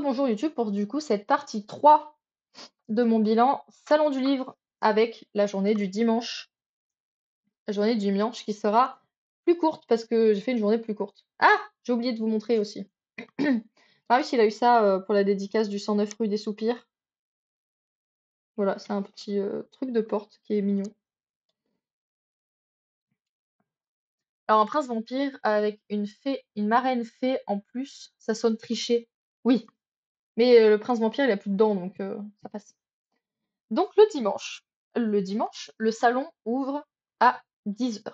Rebonjour YouTube pour du coup cette partie 3 de mon bilan salon du livre avec la journée du dimanche. La journée du dimanche qui sera plus courte parce que j'ai fait une journée plus courte. Ah! J'ai oublié de vous montrer aussi. Marius, il a eu ça pour la dédicace du 109 rue des Soupirs. Voilà, c'est un petit truc de porte qui est mignon. Alors un prince vampire avec une fée, une marraine fée en plus, ça sonne triché. Oui, mais le prince vampire il a plus de dents donc ça passe. Donc le dimanche, le salon ouvre à 10 h.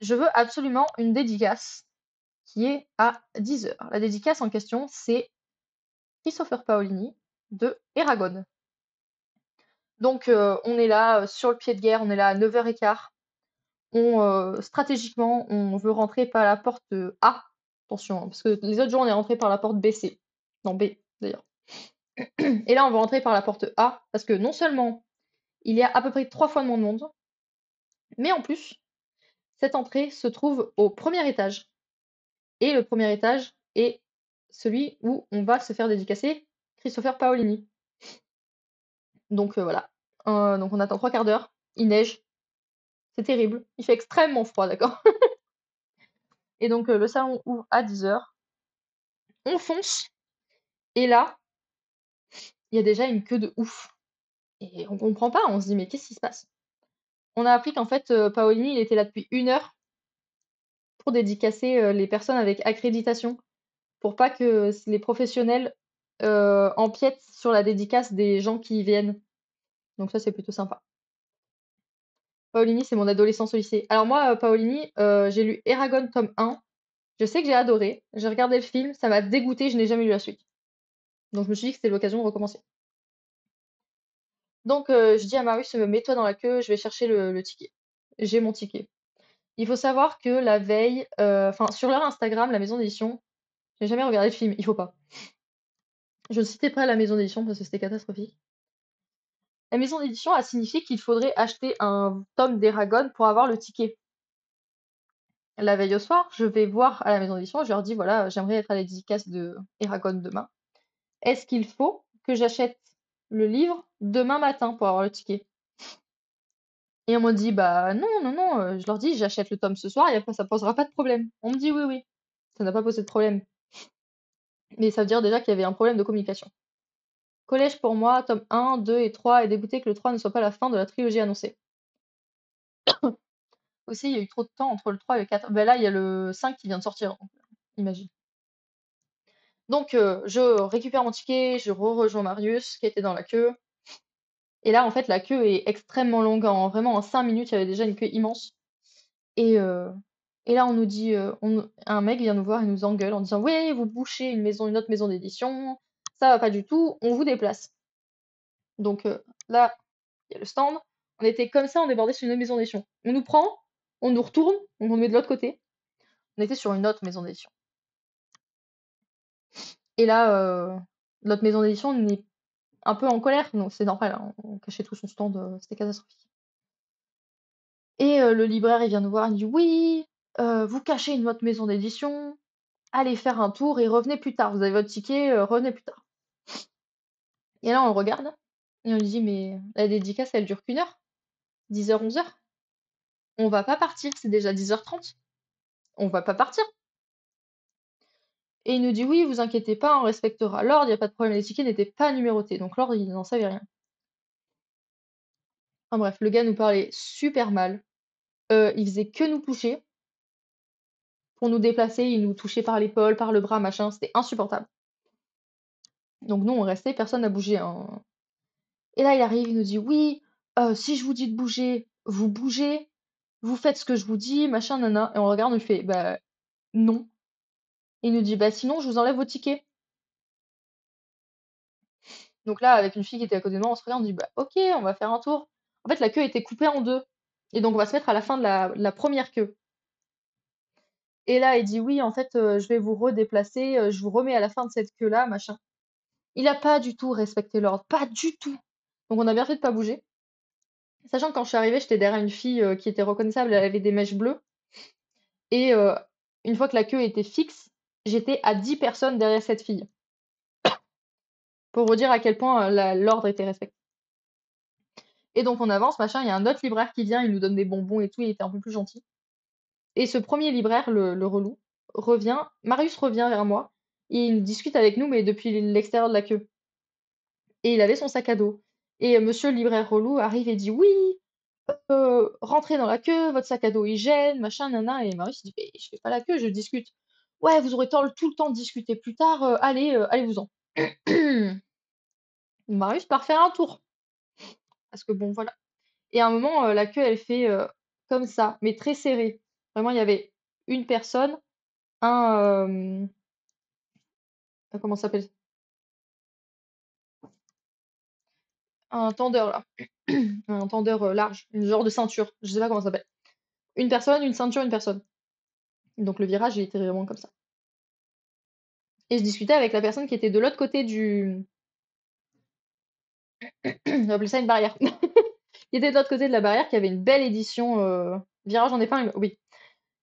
Je veux absolument une dédicace qui est à 10 h. La dédicace en question, c'est Christopher Paolini de Eragon. Donc on est là sur le pied de guerre, on est là à 9 h 15. Stratégiquement, on veut rentrer par la porte A. Attention, hein, parce que les autres jours, on est rentré par la porte BC. Non, B d'ailleurs. Et là, on va rentrer par la porte A, parce que non seulement il y a à peu près 3 fois moins de monde, mais en plus, cette entrée se trouve au premier étage. Et le premier étage est celui où on va se faire dédicacer Christopher Paolini. Donc voilà. Donc on attend 3 quarts d'heure. Il neige. C'est terrible. Il fait extrêmement froid, d'accord? Et donc le salon ouvre à 10 h. On fonce. Et là, il y a déjà une queue de ouf. Et on comprend pas. On se dit, mais qu'est-ce qui se passe? On a appris qu'en fait, Paolini, il était là depuis 1 heure pour dédicacer les personnes avec accréditation. Pour pas que les professionnels empiètent sur la dédicace des gens qui y viennent. Donc ça, c'est plutôt sympa. Paolini, c'est mon adolescence au lycée. Alors moi, Paolini, j'ai lu Eragon tome 1. Je sais que j'ai adoré. J'ai regardé le film, ça m'a dégoûté, je n'ai jamais lu la suite. Donc je me suis dit que c'était l'occasion de recommencer. Donc je dis à Marius, mets-toi dans la queue, je vais chercher le ticket. J'ai mon ticket. Il faut savoir que la veille, enfin sur leur Instagram, la maison d'édition, j'ai jamais regardé le film, il faut pas. Je ne citais pas la maison d'édition parce que c'était catastrophique. La maison d'édition a signifié qu'il faudrait acheter un tome d'Eragon pour avoir le ticket. La veille au soir, je vais voir à la maison d'édition, je leur dis voilà, j'aimerais être à la dédicace de Eragon demain. Est-ce qu'il faut que j'achète le livre demain matin pour avoir le ticket? Et on me dit bah non, non, non, je leur dis j'achète le tome ce soir et après ça posera pas de problème. On me dit oui, oui, ça n'a pas posé de problème. Mais ça veut dire déjà qu'il y avait un problème de communication. Collège pour moi, tome 1, 2 et 3 est dégoûté que le 3 ne soit pas la fin de la trilogie annoncée. Aussi, il y a eu trop de temps entre le 3 et le 4. Ben là, il y a le 5 qui vient de sortir, donc, imagine. Donc, je récupère mon ticket, je rejoins Marius qui était dans la queue. Et là, en fait, la queue est extrêmement longue. Vraiment, en 5 minutes, il y avait déjà une queue immense. Et, euh, et là, on nous dit, un mec vient nous voir et nous engueule en disant, oui, vous bouchez une autre maison d'édition, ça va pas du tout, on vous déplace. Donc là, il y a le stand. On était comme ça, on débordait sur une autre maison d'édition. On nous prend, on nous retourne, on nous met de l'autre côté. On était sur une autre maison d'édition. Et là, notre maison d'édition est un peu en colère, donc c'est normal, hein, on cachait tout son stand, c'était catastrophique. Et le libraire, il vient nous voir, il dit oui, vous cachez une autre maison d'édition, allez faire un tour et revenez plus tard. Vous avez votre ticket, revenez plus tard. Et là, on le regarde et on lui dit mais la dédicace, elle dure qu'1 heure, 10 h 11 h. On va pas partir, c'est déjà 10 h 30. On va pas partir. Et il nous dit oui, vous inquiétez pas, on respectera l'ordre, il y a pas de problème, les tickets n'étaient pas numérotés, donc l'ordre, il n'en savait rien. Enfin bref, le gars nous parlait super mal. Il faisait que nous toucher. Pour nous déplacer, il nous touchait par l'épaule, par le bras, machin, c'était insupportable. Donc nous, on restait, personne n'a bougé, hein. Et là, il arrive, il nous dit oui, si je vous dis de bouger, vous bougez, vous faites ce que je vous dis, machin, nana. Et on regarde, on lui fait bah non. Et il nous dit bah sinon, je vous enlève vos tickets. Donc là, avec une fille qui était à côté de moi, on se regarde, on dit bah ok, on va faire un tour. En fait, la queue était coupée en deux. Et donc, on va se mettre à la fin de la première queue. Et là, il dit oui, en fait, je vais vous redéplacer, je vous remets à la fin de cette queue-là, machin. Il a pas du tout respecté l'ordre, pas du tout. Donc on a bien fait de pas bouger. Sachant que quand je suis arrivée, j'étais derrière une fille qui était reconnaissable, elle avait des mèches bleues. Et une fois que la queue était fixe, j'étais à 10 personnes derrière cette fille. pour redire à quel point l'ordre était respecté. Et donc on avance, machin, il y a un autre libraire qui vient, il nous donne des bonbons et tout, il était un peu plus gentil. Et ce premier libraire, le relou, Marius revient vers moi, et il discute avec nous, mais depuis l'extérieur de la queue. Et il avait son sac à dos. Et monsieur le libraire relou arrive et dit: «Oui, rentrez dans la queue, votre sac à dos il gêne, machin, nana». Et Marius il dit: «Mais je fais pas la queue, je discute». «Ouais, vous aurez tout le temps de discuter plus tard, allez, allez-vous-en». Marius part faire un tour, parce que bon, voilà. Et à un moment, la queue, elle fait, comme ça, mais très serrée. Vraiment, il y avait une personne, un, comment ça s'appelle? Un tendeur là, un tendeur, large, une genre de ceinture, je sais pas comment ça s'appelle. Une personne, une ceinture, une personne. Donc le virage, il était vraiment comme ça. Et je discutais avec la personne qui était de l'autre côté du on va appeler ça une barrière. Qui était de l'autre côté de la barrière, qui avait une belle édition, Virage en épingle, oui.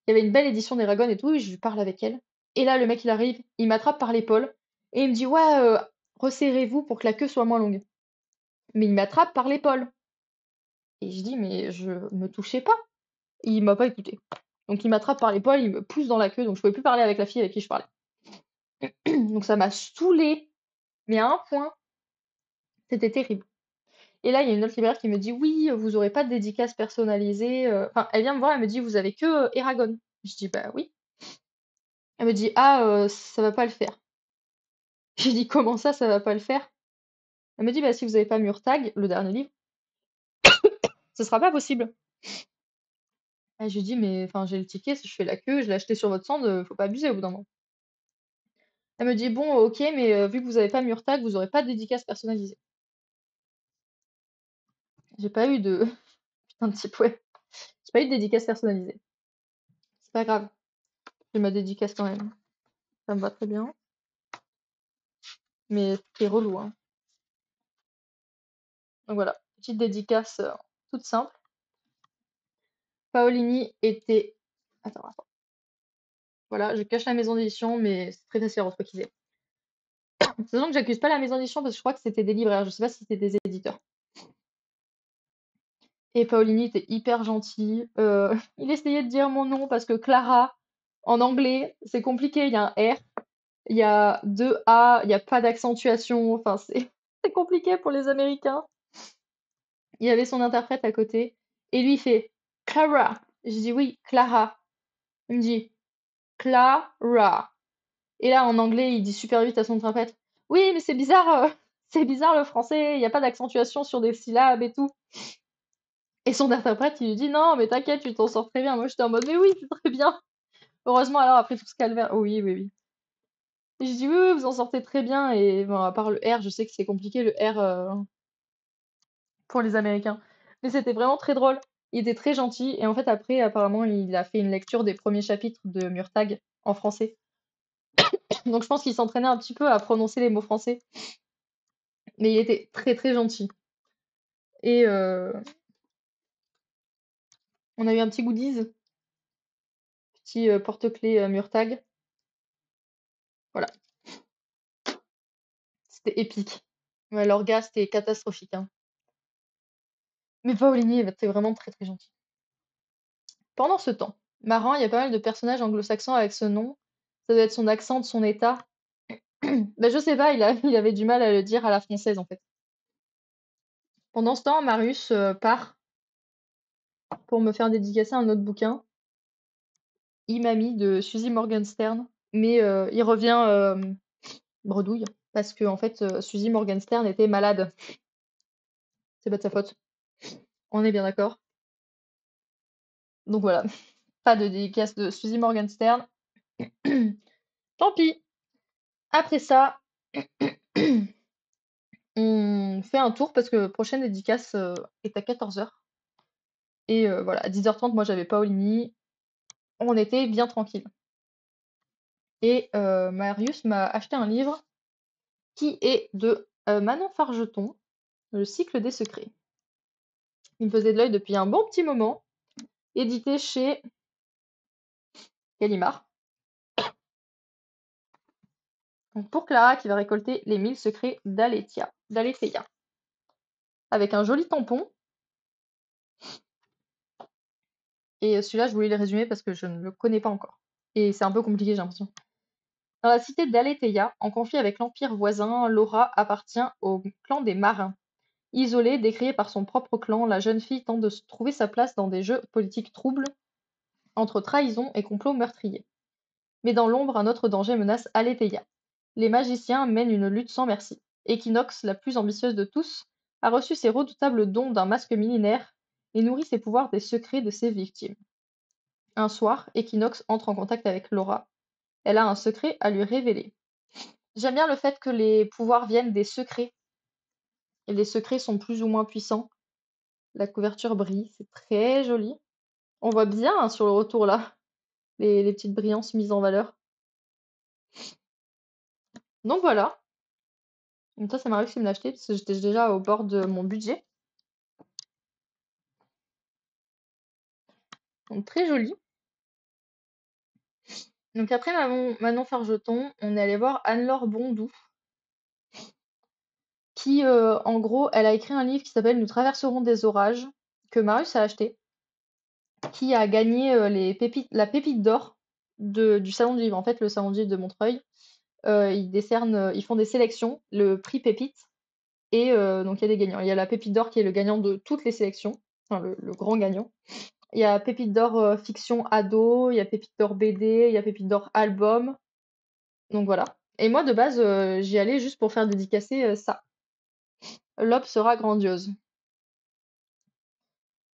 Il y avait une belle édition d'Eragon et tout, et je lui parle avec elle. Et là, le mec, il arrive, il m'attrape par l'épaule et il me dit: «Ouais, resserrez-vous pour que la queue soit moins longue». Mais il m'attrape par l'épaule et je dis: «Mais je me touchez pas». Il m'a pas écouté. Donc il m'attrape par l'épaule, il me pousse dans la queue, donc je pouvais plus parler avec la fille avec qui je parlais. Donc ça m'a saoulée, mais à un point, c'était terrible. Et là, il y a une autre libraire qui me dit: «Oui, vous aurez pas de dédicace personnalisée», enfin, elle vient me voir, elle me dit: «Vous avez que, Eragon». Je dis: «Bah oui». Elle me dit: «Ah, ça va pas le faire». J'ai dit: «Comment ça va pas le faire?» Elle me dit: «Bah, si vous avez pas Murtag, le dernier livre, ce sera pas possible». Et je lui dis: «Mais enfin, j'ai le ticket, je fais la queue, je l'ai acheté sur votre stand, faut pas abuser au bout d'un moment». Elle me dit: «Bon, OK, mais vu que vous avez pas Murtag, vous aurez pas de dédicace personnalisée». J'ai pas eu de putain de type, ouais, j'ai pas eu de dédicace personnalisée. C'est pas grave, j'ai ma dédicace quand même. Ça me va très bien, mais c'est relou, hein. Donc voilà, petite dédicace, toute simple. Paolini était attends, voilà, je cache la maison d'édition, mais c'est très facile à retrouver qui c'est. Sachant que j'accuse pas la maison d'édition parce que je crois que c'était des libraires, je sais pas si c'était des éditeurs. Et Paolini était hyper gentil, il essayait de dire mon nom parce que Clara, en anglais, c'est compliqué, il y a un R, il y a 2 A, il y a pas d'accentuation, enfin c'est c'est compliqué pour les Américains. Il y avait son interprète à côté et lui il fait: «Clara». Je dis: «Oui, Clara». Il me dit: «Clara». Et là, en anglais, il dit super vite à son interprète: «Oui, mais c'est bizarre, c'est bizarre le français, il y a pas d'accentuation sur des syllabes et tout». Et son interprète, il lui dit: «Non, mais t'inquiète, tu t'en sors très bien». Moi, j'étais en mode: «Mais oui, c'est très bien». Heureusement, alors, après tout ce calvaire, oh oui, oui, oui. Et je dis: «Oui, oui, vous en sortez très bien». Et bon, à part le R, je sais que c'est compliqué le R, pour les Américains. Mais c'était vraiment très drôle. Il était très gentil et en fait, après, apparemment, il a fait une lecture des premiers chapitres de Murtag en français. Donc je pense qu'il s'entraînait un petit peu à prononcer les mots français, mais il était très, très gentil. Et on a eu un petit goodies, petit, porte-clés, Murtag. Voilà, c'était épique. Ouais, l'orga, c'était catastrophique, hein. Mais Paolini était vraiment très, très gentil. Pendant ce temps, marrant, il y a pas mal de personnages anglo-saxons avec ce nom. Ça doit être son accent de son état. Bah, je sais pas, il avait du mal à le dire à la française, en fait. Pendant ce temps, Marius, part pour me faire dédicacer un autre bouquin, Imami de Suzy Morgenstern, mais il revient, bredouille parce qu'en fait, Suzy Morgenstern était malade. C'est pas de sa faute. On est bien d'accord? Donc voilà, pas de dédicace de Suzy Morgenstern. Tant pis. Après ça, on fait un tour parce que prochaine dédicace, est à 14h. Et voilà, à 10h30, moi j'avais Paolini. On était bien tranquille. Et Marius m'a acheté un livre qui est de, Manon Fargeton, Le cycle des secrets. Il me faisait de l'œil depuis un bon petit moment, édité chez Gallimard. Donc pour Clara qui va récolter les 1000 secrets d'Aletheia. Avec un joli tampon. Et celui-là, je voulais le résumer parce que je ne le connais pas encore. Et c'est un peu compliqué, j'ai l'impression. Dans la cité d'Aletheia, en conflit avec l'empire voisin, Laura appartient au clan des marins. Isolée, décriée par son propre clan, la jeune fille tente de trouver sa place dans des jeux politiques troubles entre trahison et complot meurtrier. Mais dans l'ombre, un autre danger menace Aletheia. Les magiciens mènent une lutte sans merci. Equinox, la plus ambitieuse de tous, a reçu ses redoutables dons d'un masque millénaire et nourrit ses pouvoirs des secrets de ses victimes. Un soir, Equinox entre en contact avec Laura. Elle a un secret à lui révéler. J'aime bien le fait que les pouvoirs viennent des secrets, et les secrets sont plus ou moins puissants. La couverture brille, c'est très joli. On voit bien hein, sur le retour là, les petites brillances mises en valeur. Donc voilà. Donc ça m'a réussi à me l'acheter parce que j'étais déjà au bord de mon budget. Donc très joli. Donc après Manon Fargeton, on est allé voir Anne-Laure Bondou, qui en gros, elle a écrit un livre qui s'appelle Nous traverserons des orages, que Marius a acheté, qui a gagné la pépite d'or du Salon du Livre. En fait, le Salon du Livre de Montreuil, ils font des sélections, le prix pépite, et donc il y a des gagnants. Il y a la pépite d'or qui est le gagnant de toutes les sélections, enfin le grand gagnant. Il y a pépite d'or fiction ado, il y a pépite d'or BD, il y a pépite d'or album. Donc voilà. Et moi, de base, j'y allais juste pour faire dédicacer ça. L'aube sera grandiose.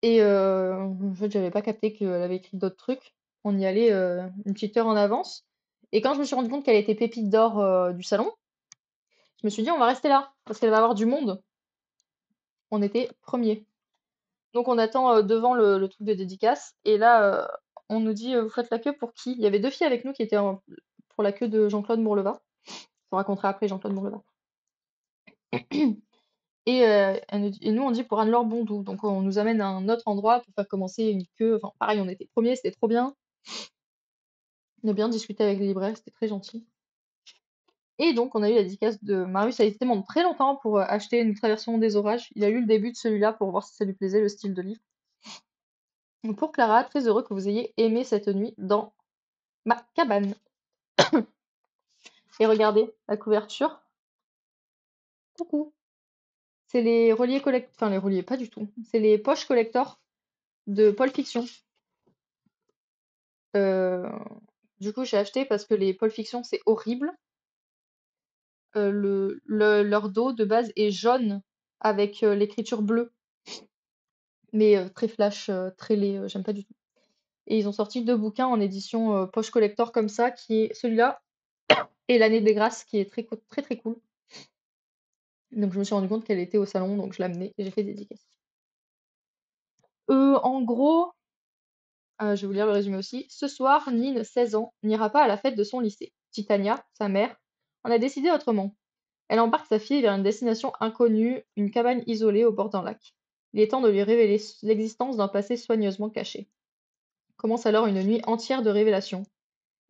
Et en fait, j'avais pas capté qu'elle avait écrit d'autres trucs. On y allait une petite heure en avance. Et quand je me suis rendu compte qu'elle était pépite d'or du salon, je me suis dit, on va rester là, parce qu'elle va avoir du monde. On était premier. Donc on attend devant le truc de dédicace. Et là, on nous dit, vous faites la queue pour qui? Il y avait deux filles avec nous qui étaient pour la queue de Jean-Claude Mourleva. Je vous raconterai après Jean-Claude Mourleva. Et nous, on dit pour Anne-Laure Bondou. Donc, on nous amène à un autre endroit pour faire commencer une queue. Enfin, pareil, on était premiers, c'était trop bien. On a bien discuté avec les libraires, c'était très gentil. Et donc, on a eu la dédicace de Marius. Ça a été demandé très longtemps pour acheter Nous traversons des orages. Il a eu le début de celui-là pour voir si ça lui plaisait, le style de livre. Donc, pour Clara, très heureux que vous ayez aimé cette nuit dans ma cabane. Et regardez la couverture. Coucou. C'est les reliés collector. Enfin, les reliés, pas du tout. C'est les poches collector de Paul Fiction. Euh, Du coup, j'ai acheté parce que les Pulp Fiction, c'est horrible. Leur dos de base est jaune avec l'écriture bleue, mais très flash, très laid, j'aime pas du tout. Et ils ont sorti deux bouquins en édition poche collector comme ça, qui est celui-là et L'année des grâces, qui est très très cool. Donc je me suis rendu compte qu'elle était au salon, donc je l'ai amenée et j'ai fait des dédicaces. En gros, je vais vous lire le résumé aussi. Ce soir, Nine, 16 ans, n'ira pas à la fête de son lycée. Titania, sa mère, en a décidé autrement. Elle embarque sa fille vers une destination inconnue, une cabane isolée au bord d'un lac. Il est temps de lui révéler l'existence d'un passé soigneusement caché. Commence alors une nuit entière de révélations.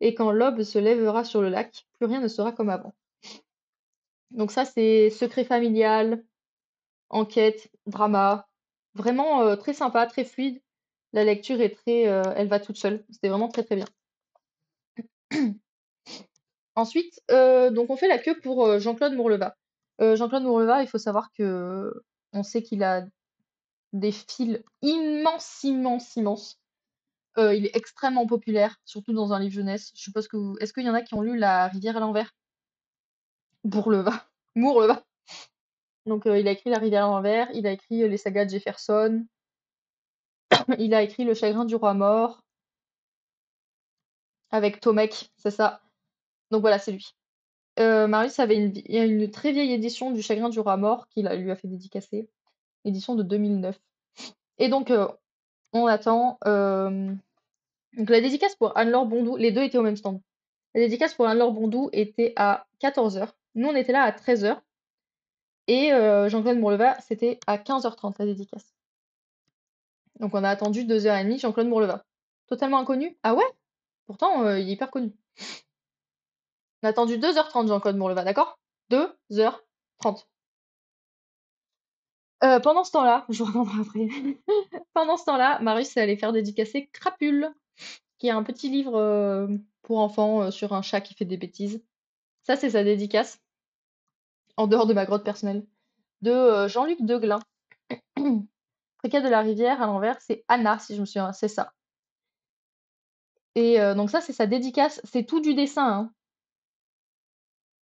Et quand l'aube se lèvera sur le lac, plus rien ne sera comme avant. Donc ça, c'est secret familial, enquête, drama. Vraiment très sympa, très fluide. La lecture est très... elle va toute seule. C'était vraiment très très bien. Ensuite, donc on fait la queue pour Jean-Claude Mourleva. Jean-Claude Mourleva, il faut savoir que on sait qu'il a des fils immenses, immenses, immenses. Il est extrêmement populaire, surtout dans un livre jeunesse. Je suppose que est-ce qu'il y en a qui ont lu La rivière à l'envers? Bourleva. Mourleva. Donc il a écrit La rivière à l'envers, il a écrit les sagas de Jefferson, il a écrit Le chagrin du roi mort avec Tomek, c'est ça. Donc voilà, c'est lui. Marius avait il y a une très vieille édition du Chagrin du roi mort lui a fait dédicacer, édition de 2009. Et donc on attend. Donc la dédicace pour Anne-Laure Bondou, les deux étaient au même stand. La dédicace pour Anne-Laure Bondou était à 14h. Nous, on était là à 13h. Et Jean-Claude Mourleva, c'était à 15h30 la dédicace. Donc on a attendu 2h30 Jean-Claude Mourleva. Totalement inconnu? Ah ouais? Pourtant, il est hyper connu. On a attendu 2h30, Jean-Claude Mourleva, d'accord? 2h30. Pendant ce temps-là, je vous reviendrai après. Pendant ce temps-là, Marius est allé faire dédicacer Crapule, qui est un petit livre pour enfants sur un chat qui fait des bêtises. Ça, c'est sa dédicace, en dehors de ma grotte personnelle, de Jean-Luc Deglin. Friquet de la rivière, à l'envers, c'est Anna, si je me souviens, c'est ça. Et donc ça, c'est sa dédicace. C'est tout du dessin, hein.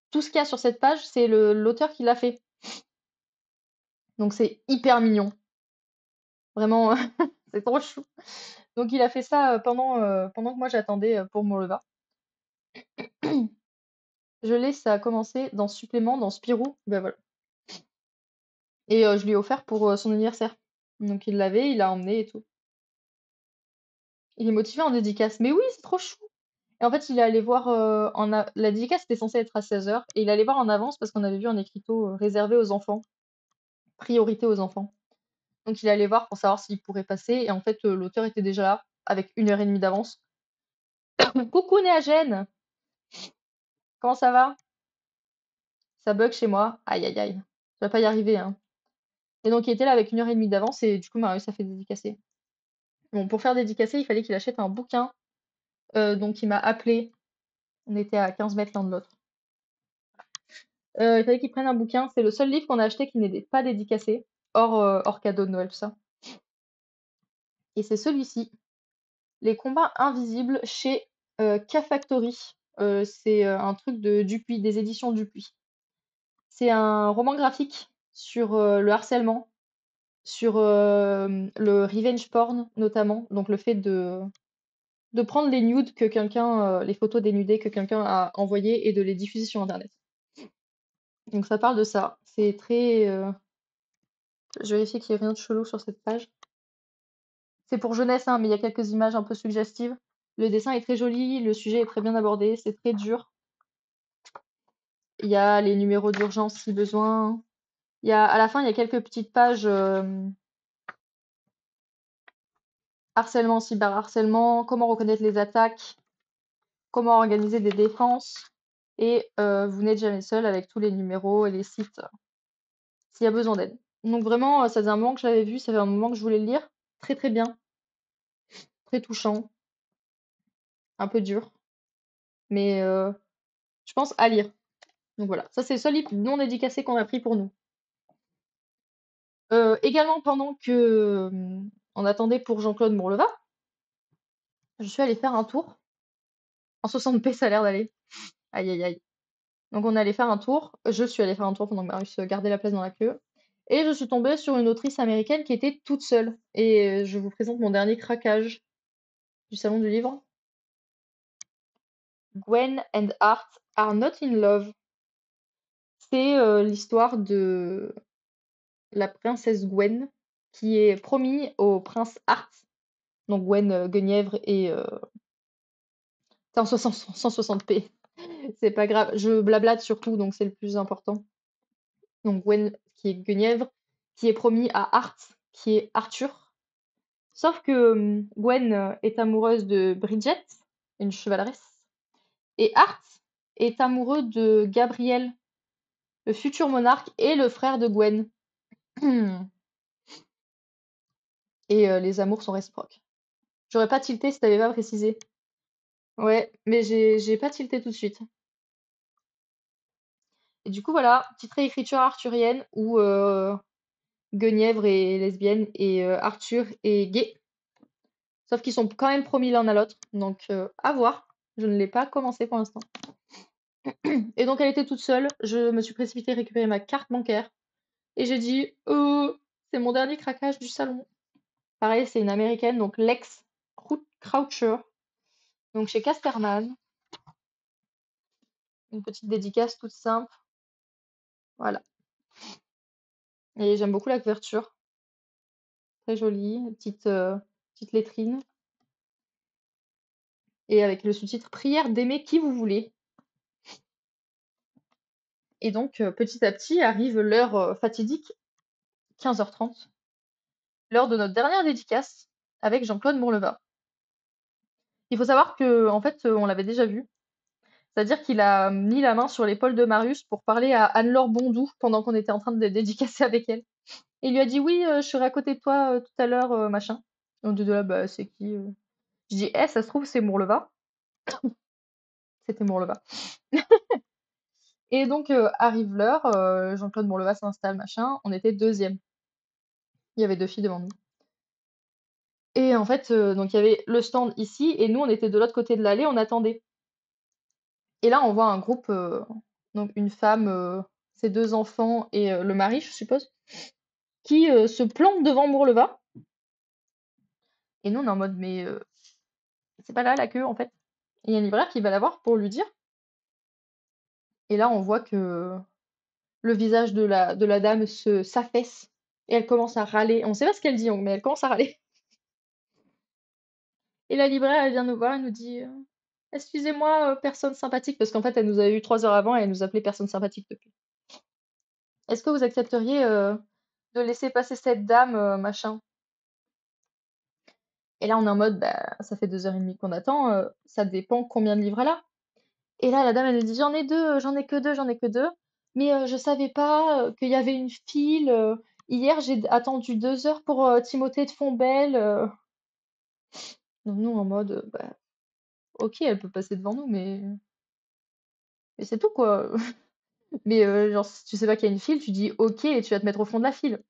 Tout ce qu'il y a sur cette page, c'est l'auteur qui l'a fait. Donc c'est hyper mignon. Vraiment, c'est trop chou. Donc il a fait ça pendant que moi j'attendais pour mon repas. Je l'ai, ça a commencé dans Supplément, dans Spirou. Ben voilà. Et je lui ai offert pour son anniversaire. Donc il l'avait, il l'a emmené et tout. Il est motivé en dédicace. Mais oui, c'est trop chou. Et en fait, il est allé voir la dédicace était censée être à 16h et il allait voir en avance parce qu'on avait vu en écriteau réservé aux enfants, priorité aux enfants. Donc il allait voir pour savoir s'il pourrait passer et en fait l'auteur était déjà là avec 1h30 d'avance. Coucou Néagène, comment ça va? Ça bug chez moi. Aïe aïe aïe. Je vais pas y arriver, hein. Et donc il était là avec 1h30 d'avance et du coup Marius a fait dédicacer. Bon, pour faire dédicacer, il fallait qu'il achète un bouquin. Donc il m'a appelé. On était à 15 mètres l'un de l'autre. Il fallait qu'il prenne un bouquin. C'est le seul livre qu'on a acheté qui n'était pas dédicacé, hors cadeau de Noël, tout ça. Et c'est celui-ci, Les combats invisibles chez K-Factory. C'est un truc de Dupuis, des éditions Dupuis. C'est un roman graphique sur le harcèlement, sur le revenge porn notamment, donc le fait de prendre les nudes que quelqu'un, les photos dénudées que quelqu'un a envoyées et de les diffuser sur Internet. Donc ça parle de ça. C'est très. Je vérifie qu'il n'y a rien de chelou sur cette page. C'est pour jeunesse, hein, mais il y a quelques images un peu suggestives. Le dessin est très joli, le sujet est très bien abordé, c'est très dur. Il y a les numéros d'urgence si besoin. À la fin, il y a quelques petites pages harcèlement, cyberharcèlement, comment reconnaître les attaques, comment organiser des défenses. Et vous n'êtes jamais seul avec tous les numéros et les sites s'il y a besoin d'aide. Donc vraiment, ça faisait un moment que je l'avais vu, ça fait un moment que je voulais le lire. Très très bien, très touchant, un peu dur, mais je pense à lire. Donc voilà, ça c'est le seul livre non dédicacé qu'on a pris pour nous. Également, pendant que on attendait pour Jean-Claude Mourleva, je suis allée faire un tour. En 60p, ça a l'air d'aller. Aïe aïe aïe. Donc on est allé faire un tour. Je suis allée faire un tour pendant que Marius gardait la place dans la queue. Et je suis tombée sur une autrice américaine qui était toute seule. Et je vous présente mon dernier craquage du salon du livre. Gwen and Art are not in love. C'est l'histoire de la princesse Gwen qui est promise au prince Art. Donc Gwen, Guenièvre et... C'est en 160p. C'est pas grave. Je blablate surtout, donc c'est le plus important. Donc Gwen, qui est Guenièvre, qui est promis à Art, qui est Arthur. Sauf que Gwen est amoureuse de Bridget, une chevaleresse. Et Art est amoureux de Gabriel, le futur monarque et le frère de Gwen. Et les amours sont réciproques. J'aurais pas tilté si t'avais pas précisé. Ouais, mais j'ai pas tilté tout de suite. Et du coup, voilà, petite réécriture arthurienne où Guenièvre est lesbienne et Arthur est gay. Sauf qu'ils sont quand même promis l'un à l'autre. Donc, à voir. Je ne l'ai pas commencé pour l'instant. Et donc, elle était toute seule. Je me suis précipitée récupérer ma carte bancaire. Et j'ai dit, c'est mon dernier craquage du salon. Pareil, c'est une américaine, donc Lex Croucher. Donc, chez Casterman. Une petite dédicace toute simple. Voilà. Et j'aime beaucoup la couverture. Très jolie. Petite lettrine. Et avec le sous-titre Prière d'aimer qui vous voulez. Et donc, petit à petit, arrive l'heure fatidique, 15h30, l'heure de notre dernière dédicace avec Jean-Claude Mourleva. Il faut savoir que, en fait, on l'avait déjà vu. C'est-à-dire qu'il a mis la main sur l'épaule de Marius pour parler à Anne-Laure Bondou pendant qu'on était en train de dédicacer avec elle. Et il lui a dit: «Oui, je serai à côté de toi, tout à l'heure, machin». On était là: «Bah, c'est qui?» Je dis: «Eh, ça se trouve, c'est Mourleva». C'était Mourleva. Et donc, arrive l'heure, Jean-Claude Mourleva s'installe, machin. On était deuxième. Il y avait 2 filles devant nous. Et en fait, donc il y avait le stand ici et nous, on était de l'autre côté de l'allée, on attendait. Et là, on voit un groupe, donc une femme, ses 2 enfants et le mari, je suppose, qui, se plantent devant Mourleva. Et nous, on est en mode: «Mais, c'est pas là la queue, en fait». Et il y a un libraire qui va la voir pour lui dire. Et là, on voit que le visage de la dame s'affaisse et elle commence à râler. On sait pas ce qu'elle dit, mais elle commence à râler. Et la libraire, elle vient nous voir, elle nous dit, «Excusez-moi, personne sympathique», parce qu'en fait, elle nous avait eu 3 heures avant et elle nous appelait personne sympathique depuis. «Est-ce que vous accepteriez, de laisser passer cette dame, machin?» Et là, on est en mode: «Bah, ça fait 2 heures et demie qu'on attend, ça dépend combien de livres elle a». Et là, la dame, elle nous dit: «J'en ai 2, j'en ai que 2, j'en ai que 2. Mais je savais pas, qu'il y avait une file, hier, j'ai attendu 2 heures pour, Timothée de Fontbelle», Donc nous, en mode, bah, OK, elle peut passer devant nous, mais c'est tout, quoi. Mais genre, si tu sais pas qu'il y a une file, tu dis: «OK» et tu vas te mettre au fond de la file.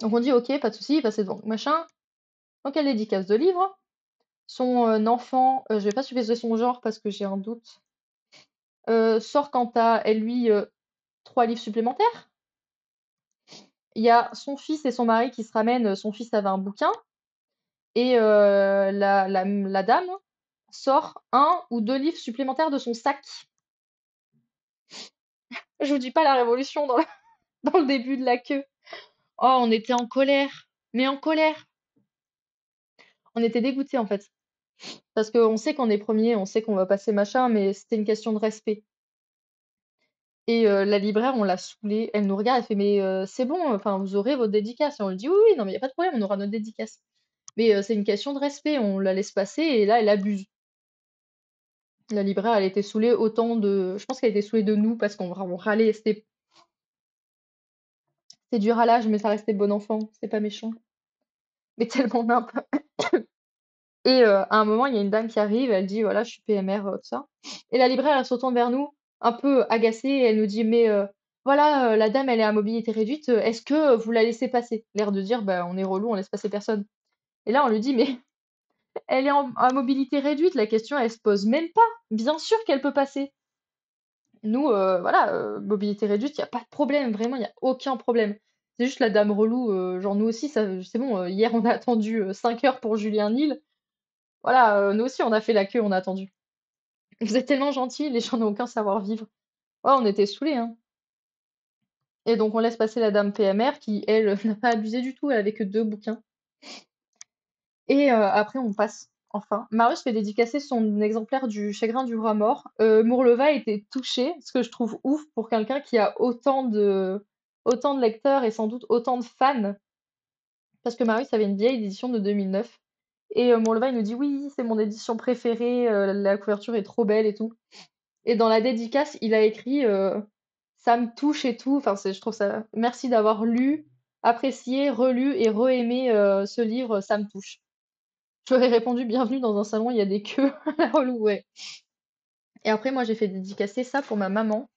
Donc on dit: «OK, pas de souci, passez devant», machin. Donc elle dédicace 2 livres. Son, enfant, je vais pas supposer son genre parce que j'ai un doute, sort quant à elle, lui, 3 livres supplémentaires. Il y a son fils et son mari qui se ramènent, son fils avait un bouquin et la dame sort un ou 2 livres supplémentaires de son sac. Je vous dis pas la révolution dans le dans le début de la queue. Oh, on était en colère, mais en colère! On était dégoûtés, en fait. Parce qu'on sait qu'on est premier, on sait qu'on va passer machin, mais c'était une question de respect. Et la libraire, on l'a saoulée, elle nous regarde, elle fait: «Mais c'est bon, enfin, vous aurez votre dédicace». Et on lui dit: «Oui, oui, non, mais il y a pas de problème, on aura notre dédicace. Mais c'est une question de respect, on la laisse passer» et là, elle abuse. La libraire, elle était saoulée autant de je pense qu'elle était saoulée de nous parce on râlait, c'était du râlage, mais ça restait bon enfant, c'était pas méchant. Mais tellement nimp. Et à un moment, il y a une dame qui arrive, elle dit: «Voilà, je suis PMR, tout ça». Et la libraire, elle se retourne vers nous, un peu agacée, et elle nous dit: «Mais voilà, la dame, elle est à mobilité réduite, est-ce que vous la laissez passer?» L'air de dire: «Bah, on est relou, on laisse passer personne». Et là, on lui dit: «Mais elle est en à mobilité réduite, la question, elle se pose même pas. Bien sûr qu'elle peut passer. Nous, voilà, mobilité réduite, il y a pas de problème, vraiment, il y a aucun problème. C'est juste la dame relou, genre nous aussi, ça c'est bon, hier, on a attendu, 5 heures pour Julien Nil. Voilà, nous aussi, on a fait la queue, on a attendu». Vous êtes tellement gentils, les gens n'ont aucun savoir-vivre. Ouais, on était saoulés, hein. Et donc on laisse passer la dame PMR qui, elle, n'a pas abusé du tout, elle avait que 2 bouquins. Et après on passe, enfin. Marius fait dédicacer son exemplaire du Chagrin du roi mort. Mourleva était touché, ce que je trouve ouf pour quelqu'un qui a autant de lecteurs et sans doute autant de fans, parce que Marius avait une vieille édition de 2009. Et Mourleva, il nous dit: «Oui, c'est mon édition préférée, la couverture est trop belle et tout». Et dans la dédicace, il a écrit, «Ça me touche et tout». Enfin, je trouve ça «Merci d'avoir lu, apprécié, relu et re-aimé, ce livre, ça me touche». J'aurais répondu: «Bienvenue dans un salon, il y a des queues à la relou», ouais. Et après, moi, j'ai fait dédicacer ça pour ma maman.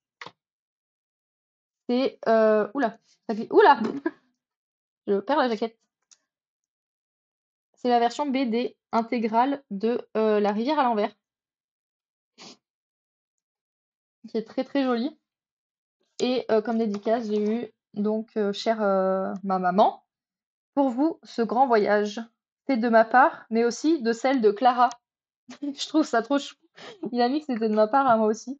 C'est, ouh là, ça gli ouh là! Je perds la jaquette. C'est la version BD intégrale de, La rivière à l'envers, qui est très, très jolie. Et comme dédicace, j'ai eu donc, chère, ma maman, pour vous, ce grand voyage, c'est de ma part, mais aussi de celle de Clara. Je trouve ça trop chou. Il a mis que c'était de ma part à moi aussi.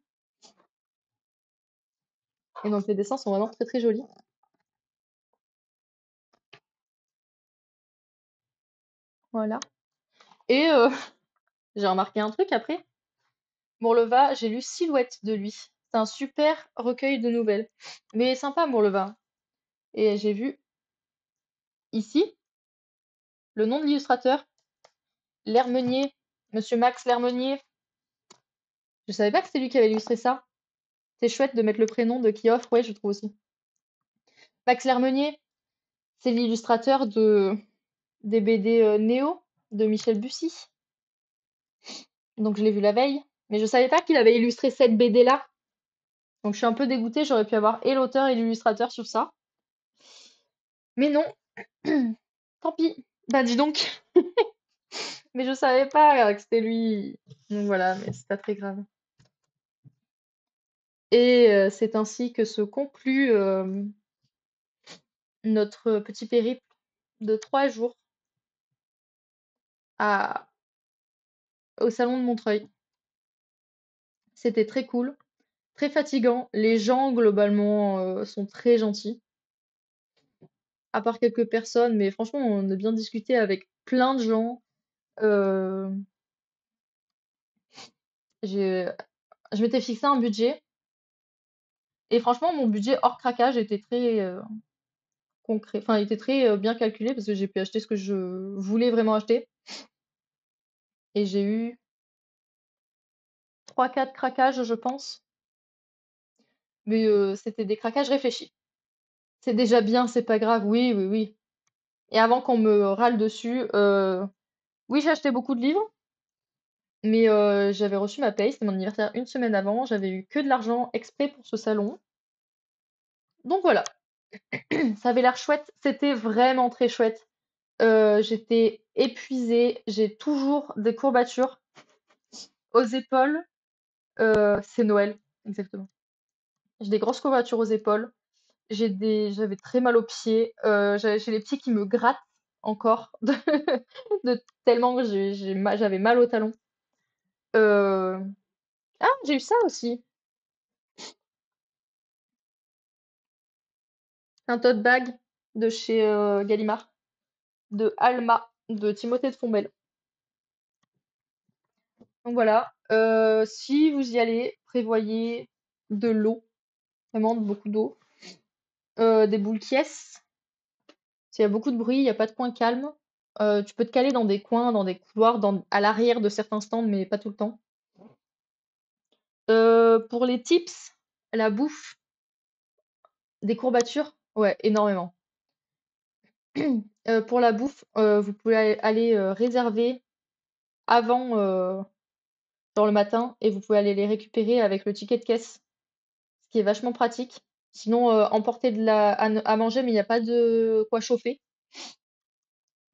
Et donc les dessins sont vraiment très très jolis. Voilà. Et j'ai remarqué un truc après. Mourleva, j'ai lu Silhouette de lui. C'est un super recueil de nouvelles. Mais sympa Mourleva. Et j'ai vu ici le nom de l'illustrateur, L'Hermenier, Monsieur Max L'Hermenier. Je savais pas que c'était lui qui avait illustré ça. C'est chouette de mettre le prénom de qui offre, ouais, je trouve aussi. Max Lermenier, c'est l'illustrateur des BD Néo de Michel Bussy. Donc je l'ai vu la veille. Mais je savais pas qu'il avait illustré cette BD-là. Donc je suis un peu dégoûtée, j'aurais pu avoir et l'auteur et l'illustrateur sur ça. Mais non, tant pis. Bah dis donc. Mais je savais pas que c'était lui. Donc voilà, mais c'est pas très grave. Et c'est ainsi que se conclut notre petit périple de 3 jours à, au salon de Montreuil. C'était très cool, très fatigant. Les gens, globalement, sont très gentils, à part quelques personnes, mais franchement, on a bien discuté avec plein de gens. Euh, j'ai, je m'étais fixé un budget, et franchement, mon budget hors craquage était très concret, enfin, il était très bien calculé parce que j'ai pu acheter ce que je voulais vraiment acheter, et j'ai eu 3-4 craquages, je pense, mais c'était des craquages réfléchis. C'est déjà bien, c'est pas grave, oui, oui, oui. Et avant qu'on me râle dessus, oui, j'ai acheté beaucoup de livres, mais j'avais reçu ma paye, c'était mon anniversaire une semaine avant, j'avais eu que de l'argent exprès pour ce salon. Donc voilà, ça avait l'air chouette, c'était vraiment très chouette. J'étais épuisée, j'ai toujours des courbatures aux épaules. C'est Noël, exactement. J'ai des grosses courbatures aux épaules. J'avais très mal aux pieds. J'ai les pieds qui me grattent encore de tellement que j'avais mal au talon. Euh, Ah, j'ai eu ça aussi. Un tote bag de chez Gallimard, de Alma, de Timothée de Fombelle. Donc voilà. Si vous y allez, prévoyez de l'eau, vraiment beaucoup d'eau. Des boules qui s'il y a beaucoup de bruit, il n'y a pas de coin calme. Tu peux te caler dans des coins, dans des couloirs, à l'arrière de certains stands, mais pas tout le temps. Pour les tips, la bouffe, des courbatures, ouais, énormément. Pour la bouffe, vous pouvez aller réserver avant, dans le matin, et vous pouvez aller les récupérer avec le ticket de caisse, ce qui est vachement pratique. Sinon, emporter à manger, mais il n'y a pas de quoi chauffer.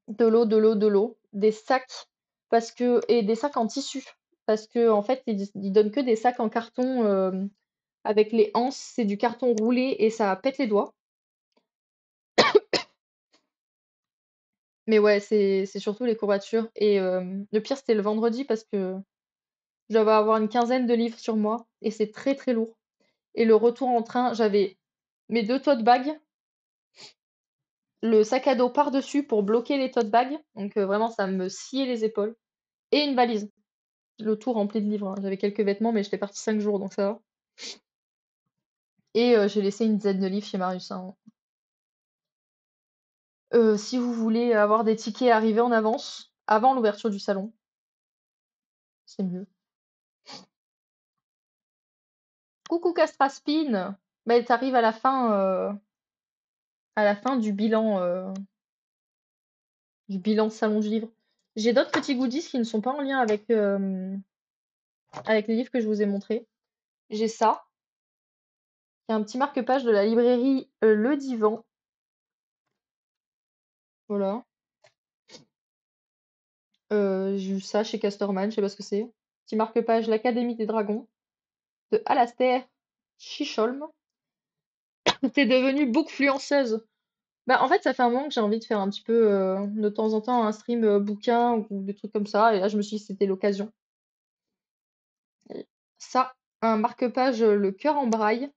De l'eau, de l'eau, de l'eau, des sacs et des sacs en tissu parce que en fait ils donnent que des sacs en carton avec les anses, c'est du carton roulé et ça pète les doigts. Mais ouais, c'est surtout les courbatures et le pire c'était le vendredi parce que je dois avoir une quinzaine de livres sur moi et c'est très très lourd. Et le retour en train, j'avais mes 2 tote bags, le sac à dos par-dessus pour bloquer les tote bags, donc vraiment ça me sciait les épaules et une valise. Le tout rempli de livres, hein. J'avais quelques vêtements, mais j'étais partie 5 jours, donc ça va. Et j'ai laissé une dizaine de livres chez Marius, hein. Si vous voulez avoir des tickets arrivés en avance, avant l'ouverture du salon, c'est mieux. Coucou Castraspin! Bah, t'arrives à la fin du bilan salon du livre. J'ai d'autres petits goodies qui ne sont pas en lien avec les livres que je vous ai montrés. J'ai ça, qui est un petit marque-page de la librairie Le Divan. Voilà. J'ai eu ça chez Casterman, je sais pas ce que c'est. Petit marque-page L'Académie des Dragons de Alastair Chicholm. T'es devenue bookfluenceuse. Bah en fait ça fait un moment que j'ai envie de faire un petit peu de temps en temps un stream bouquin ou des trucs comme ça et là je me suis dit que c'était l'occasion. Et ça, un marque-page Le Cœur en braille.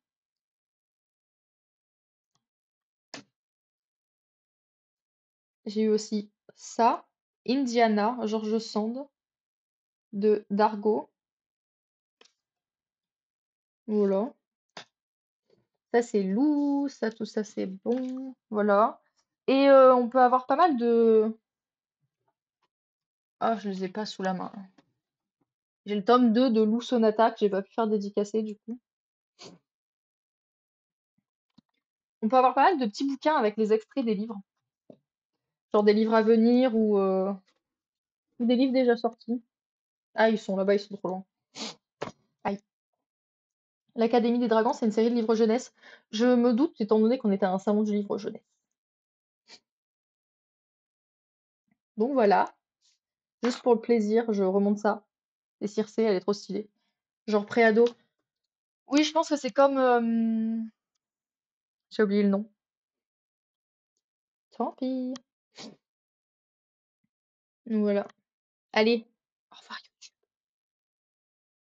J'ai eu aussi ça, Indiana, George Sand de Dargo. Voilà. Ça c'est Lou, ça tout ça c'est bon. Voilà. Et on peut avoir pas mal de... Ah, je les ai pas sous la main. J'ai le tome 2 de Lou Sonata que j'ai pas pu faire dédicacer du coup. On peut avoir pas mal de petits bouquins avec les extraits des livres, genre des livres à venir ou des livres déjà sortis. Ah, ils sont là-bas, ils sont trop loin. Aïe. L'Académie des Dragons, c'est une série de livres jeunesse. Je me doute, étant donné qu'on était à un salon du livre jeunesse. Donc voilà, juste pour le plaisir, je remonte ça. Et Circé, elle est trop stylée. Genre préado. Oui, je pense que c'est comme... J'ai oublié le nom. Tant pis. Voilà. Allez, au revoir.